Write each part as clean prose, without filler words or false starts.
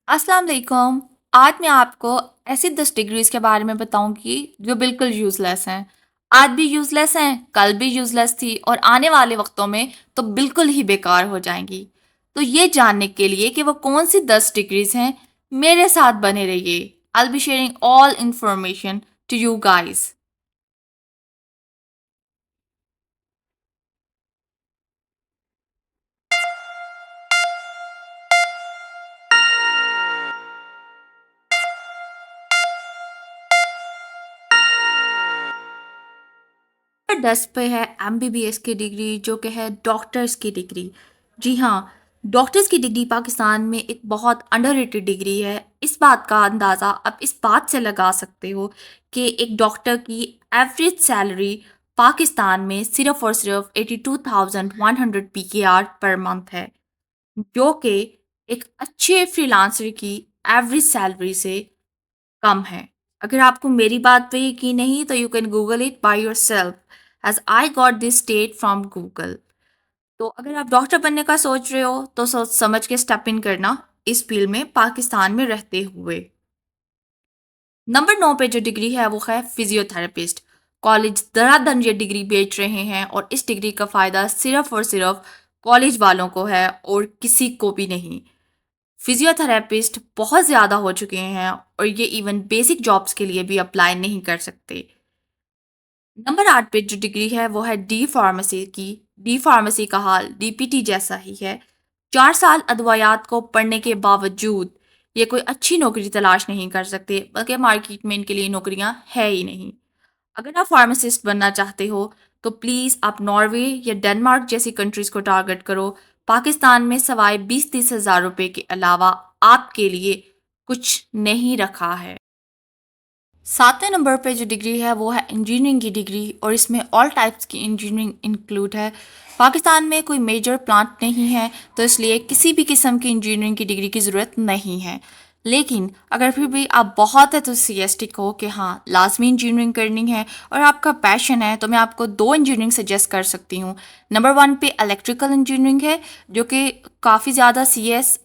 अस्सलाम वालेकुम। आज मैं आपको ऐसी 10 डिग्रीज़ के बारे में बताऊँगी जो बिल्कुल यूज़लेस हैं। आज भी यूज़लेस हैं, कल भी यूज़लेस थी और आने वाले वक़्तों में तो बिल्कुल ही बेकार हो जाएँगी। तो ये जानने के लिए कि वो कौन-सी 10 डिग्रीज़ हैं, मेरे साथ बने रहिए। I will be sharing all information to you guys. Number 10 पे है एमबीबीएस की डिग्री जो कि है डॉक्टर्स की डिग्री। जी हाँ, डॉक्टर्स की डिग्री पाकिस्तान में एक बहुत अंडररेटेड डिग्री है। इस बात का अंदाज़ा आप इस बात से लगा सकते हो कि एक डॉक्टर की एवरेज सैलरी पाकिस्तान में सिर्फ और सिर्फ 82,100 पीकेआर पर मंथ है, जो कि एक अच्छे फ्रीलांसर की एवरेज सैलरी से कम है। अगर आपको मेरी बात पे यकीन नहीं तो you can Google it by yourself as I got this state from Google. तो अगर आप डॉक्टर बनने का सोच रहे हो तो सोच समझ के स्टेप इन करना इस फील्ड में पाकिस्तान में रहते हुए। नंबर 9 पे जो डिग्री है वो है फिजियोथेरेपिस्ट। कॉलेज धड़ाधड़ ये डिग्री बेच रहे हैं और इस डिग्री का फ़ायदा सिर्फ और सिर्फ कॉलेज वालों को है और किसी को भी नहीं। फिजियोथेरेपिस्ट बहुत ज़्यादा हो चुके हैं और ये इवन बेसिक जॉब्स के लिए भी अप्लाई नहीं कर सकते। नंबर 8 पे जो डिग्री है वो है डी फार्मेसी की। डी फार्मेसी का हाल डीपीटी जैसा ही है। 4 साल अदवायात को पढ़ने के बावजूद ये कोई अच्छी नौकरी तलाश नहीं कर सकते, बल्कि मार्केट में इनके लिए नौकरियां है ही नहीं। अगर आप फार्मासिस्ट बनना चाहते हो तो प्लीज़ आप नॉर्वे या डेनमार्क जैसी कंट्रीज़ को टारगेट करो। पाकिस्तान में सवाए 20-30 हज़ार रुपए के अलावा आपके लिए कुछ नहीं रखा है। 7वें नंबर पे जो डिग्री है वो है इंजीनियरिंग की डिग्री और इसमें ऑल टाइप्स की इंजीनियरिंग इंक्लूड है। पाकिस्तान में कोई मेजर प्लांट नहीं है तो इसलिए किसी भी किस्म की इंजीनियरिंग की डिग्री की ज़रूरत नहीं है। लेकिन अगर फिर भी आप बहुत एंथुसियास्टिक हो कि हाँ लाजमी इंजीनियरिंग करनी है और आपका पैशन है तो मैं आपको दो इंजीनियरिंग सजेस्ट कर सकती हूँ। नंबर 1 पे इलेक्ट्रिकल इंजीनियरिंग है जो कि काफ़ी ज़्यादा सीएस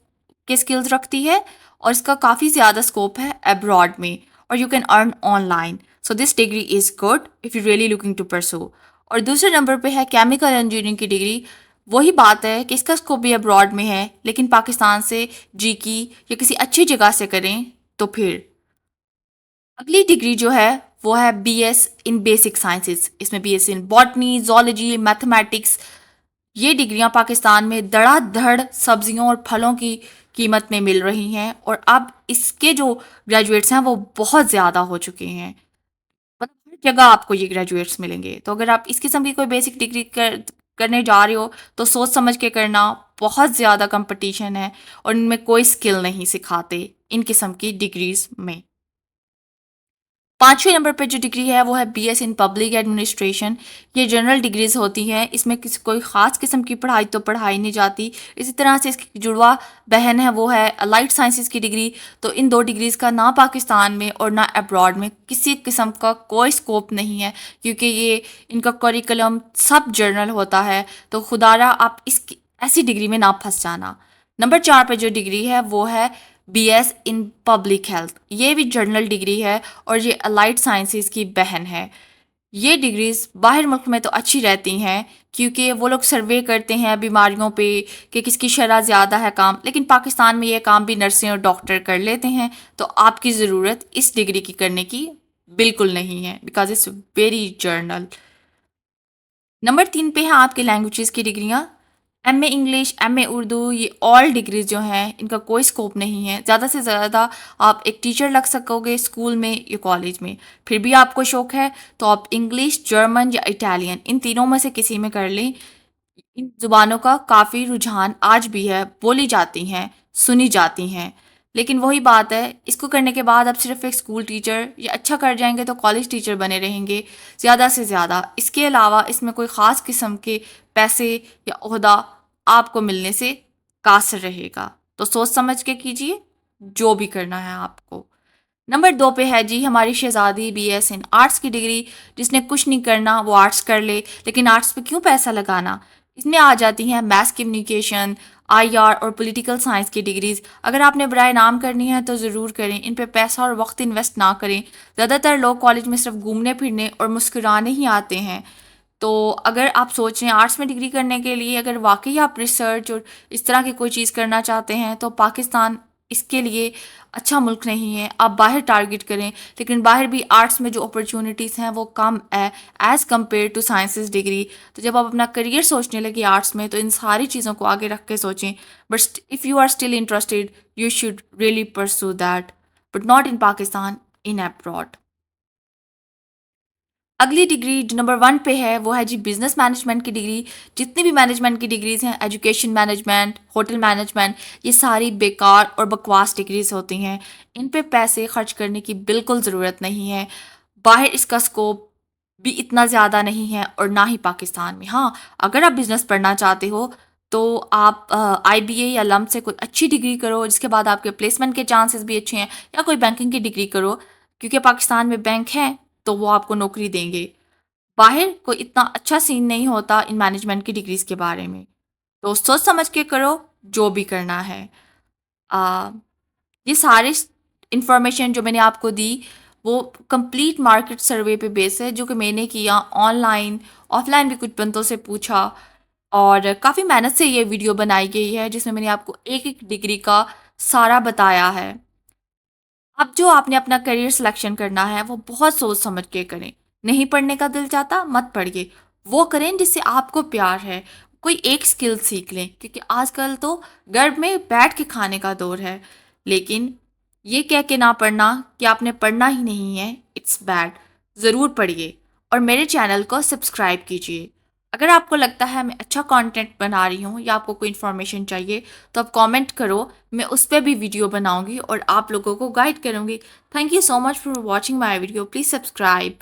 के स्किल्स रखती है और इसका काफ़ी ज़्यादा स्कोप है अब्रॉड में और you can earn online. So this degree is good if you really looking to pursue. और दूसरे नंबर पे है केमिकल इंजीनियरिंग की डिग्री। वही बात है कि इसका स्कोप भी अब्रॉड में है लेकिन पाकिस्तान से जी की या किसी अच्छी जगह से करें तो फिर। अगली डिग्री जो है वो है बीएस इन बेसिक साइंसेज। इसमें BS in botany, zoology, mathematics. ये डिग्रियां पाकिस्तान में धड़ाधड़ सब्जियों और फलों की कीमत में मिल रही हैं और अब इसके जो ग्रेजुएट्स हैं वो बहुत ज़्यादा हो चुके हैं। मतलब हर जगह आपको ये ग्रेजुएट्स मिलेंगे। तो अगर आप इस किस्म की कोई बेसिक डिग्री करने जा रहे हो तो सोच समझ के करना। बहुत ज़्यादा कंपटीशन है और इनमें कोई स्किल नहीं सिखाते इन किस्म की डिग्रीज में। 5वें नंबर पे जो डिग्री है वो है बीएस इन पब्लिक एडमिनिस्ट्रेशन। ये जनरल डिग्रीज होती हैं, इसमें किसी कोई ख़ास किस्म की पढ़ाई तो पढ़ाई नहीं जाती। इसी तरह से इसकी जुड़वा बहन है वो है अलाइड साइंसेज की डिग्री। तो इन दो डिग्रीज़ का ना पाकिस्तान में और ना अब्रॉड में किसी किस्म का कोई स्कोप नहीं है क्योंकि ये इनका करिकुलम सब जर्नल होता है। तो खुदारा आप इस ऐसी डिग्री में ना फंस जाना। नंबर 4 पे जो डिग्री है वो है बीएस इन पब्लिक हेल्थ। ये भी जर्नल डिग्री है और ये अलाइड साइंसेज की बहन है। ये डिग्रीज बाहर मुल्क में तो अच्छी रहती हैं क्योंकि वो लोग सर्वे करते हैं बीमारियों पे कि किसकी शरह ज़्यादा है काम, लेकिन पाकिस्तान में ये काम भी नर्सें और डॉक्टर कर लेते हैं। तो आपकी ज़रूरत इस डिग्री की करने की बिल्कुल नहीं है because it's very journal. Number 3 पे है आपके लैंग्वेजेस की डिग्रियाँ। एमए इंग्लिश, एमए उर्दू, ये ऑल डिग्रीज जो हैं इनका कोई स्कोप नहीं है। ज़्यादा से ज़्यादा आप एक टीचर लग सकोगे स्कूल में या कॉलेज में। फिर भी आपको शौक है तो आप इंग्लिश, जर्मन या इटालियन इन तीनों में से किसी में कर लें। इन ज़ुबानों का काफ़ी रुझान आज भी है, बोली जाती हैं, सुनी जाती हैं। लेकिन वही बात है, इसको करने के बाद आप सिर्फ एक स्कूल टीचर या अच्छा कर जाएंगे तो कॉलेज टीचर बने रहेंगे ज़्यादा से ज़्यादा। इसके अलावा इसमें कोई ख़ास किस्म के पैसे या ओहदा आपको मिलने से कासर रहेगा। तो सोच समझ के कीजिए जो भी करना है आपको। नंबर 2 पे है जी हमारी शहजादी बीएस इन आर्ट्स की डिग्री। जिसने कुछ नहीं करना वो आर्ट्स कर ले, लेकिन आर्ट्स पे क्यों पैसा लगाना। इसमें आ जाती हैं मैथ कम्युनिकेशन, आईआर और पॉलिटिकल साइंस की डिग्रीज अगर आपने बराए नाम करनी है तो ज़रूर करें। इन पे पैसा और वक्त इन्वेस्ट ना करें। ज़्यादातर लोग कॉलेज में सिर्फ घूमने फिरने और मुस्कुराने ही आते हैं। तो अगर आप सोच रहे हैं आर्ट्स में डिग्री करने के लिए, अगर वाकई आप रिसर्च और इस तरह की कोई चीज़ करना चाहते हैं तो पाकिस्तान इसके लिए अच्छा मुल्क नहीं है। आप बाहर टारगेट करें, लेकिन बाहर भी आर्ट्स में जो अपॉर्चुनिटीज़ हैं वो कम है as compare to sciences degree. तो जब आप अपना करियर सोचने लगे आर्ट्स में तो इन सारी चीज़ों को आगे रख के सोचें। But if you are still interested you should really pursue that, but not in Pakistan, in abroad. अगली डिग्री जो नंबर 1 पे है वो है जी बिजनेस मैनेजमेंट की डिग्री। जितनी भी मैनेजमेंट की डिग्रीज हैं, एजुकेशन मैनेजमेंट, होटल मैनेजमेंट, ये सारी बेकार और बकवास डिग्रीज होती हैं। इन पे पैसे खर्च करने की बिल्कुल ज़रूरत नहीं है। बाहर इसका स्कोप भी इतना ज़्यादा नहीं है और ना ही पाकिस्तान में। हाँ, अगर आप बिजनेस पढ़ना चाहते हो तो आप आईबीए या लम्ब से कोई अच्छी डिग्री करो जिसके बाद आपके प्लेसमेंट के चांसेस भी अच्छे हैं, या कोई बैंकिंग की डिग्री करो क्योंकि पाकिस्तान में बैंक हैं तो वो आपको नौकरी देंगे। बाहर कोई इतना अच्छा सीन नहीं होता इन मैनेजमेंट की डिग्रीज के बारे में। तो सोच समझ के करो जो भी करना है। आ, ये सारी इंफॉर्मेशन जो मैंने आपको दी वो कंप्लीट मार्केट सर्वे पे बेस है, जो कि मैंने किया ऑनलाइन ऑफलाइन भी कुछ बंदों से पूछा। और काफ़ी मेहनत से ये वीडियो बनाई गई है जिसमें मैंने आपको एक एक डिग्री का सारा बताया है। अब जो आपने अपना करियर सिलेक्शन करना है वो बहुत सोच समझ के करें। नहीं पढ़ने का दिल चाहता मत पढ़िए, वो करें जिससे आपको प्यार है। कोई एक स्किल सीख लें क्योंकि आजकल तो घर में बैठ के खाने का दौर है। लेकिन ये कह के ना पढ़ना कि आपने पढ़ना ही नहीं है, इट्स बैड। ज़रूर पढ़िए और मेरे चैनल को सब्सक्राइब कीजिए। अगर आपको लगता है मैं अच्छा कंटेंट बना रही हूँ या आपको कोई इन्फॉर्मेशन चाहिए तो आप कमेंट करो, मैं उस पर भी वीडियो बनाऊंगी और आप लोगों को गाइड करूंगी। Thank you so much for watching my video, please subscribe.